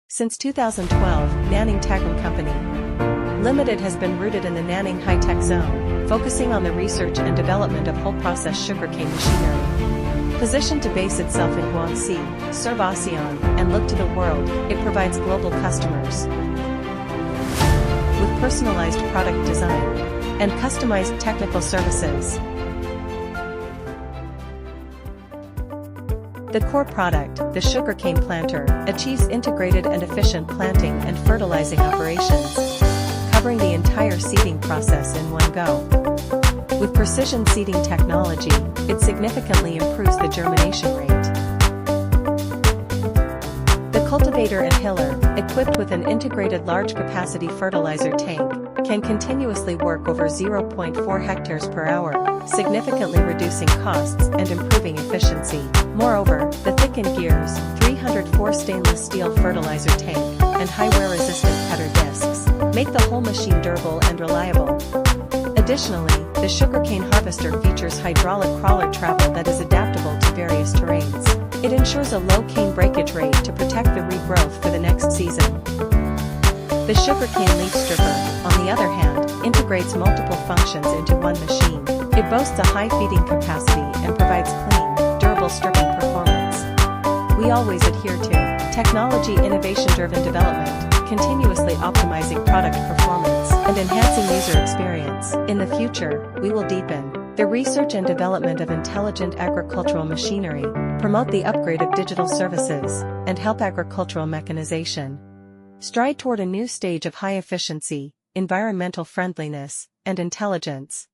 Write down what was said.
Since 2012, Nanning TAGRM Company Limited has been rooted in the Nanning high-tech zone, focusing on the research and development of whole-process sugarcane machinery. Positioned to base itself in Guangxi, serve ASEAN, and look to the world, it provides global customers with personalized product design and customized technical services. The core product, the sugarcane planter, achieves integrated and efficient planting and fertilizing operations, covering the entire seeding process in one go. With precision seeding technology, it significantly improves the germination rate. The cultivator and hiller, equipped with an integrated large-capacity fertilizer tank, can continuously work over 0.4 hectares per hour, significantly reducing costs and improving efficiency. Moreover, the thickened gears, 304 stainless steel fertilizer tank, and high wear-resistant cutter discs make the whole machine durable and reliable. Additionally, the sugarcane harvester features hydraulic crawler travel that is adaptable to various terrains. It ensures a low cane breakage rate to protect the regrowth for the next season. The sugarcane leaf stripper, on the other hand, integrates multiple functions into one machine. It boasts a high feeding capacity and provides clean, durable stripping performance. We always adhere to technology innovation-driven development, continuously optimizing product performance and enhancing user experience. In the future, we will deepen the research and development of intelligent agricultural machinery, promote the upgrade of digital services, and help agricultural mechanization stride toward a new stage of high efficiency, environmental friendliness, and intelligence.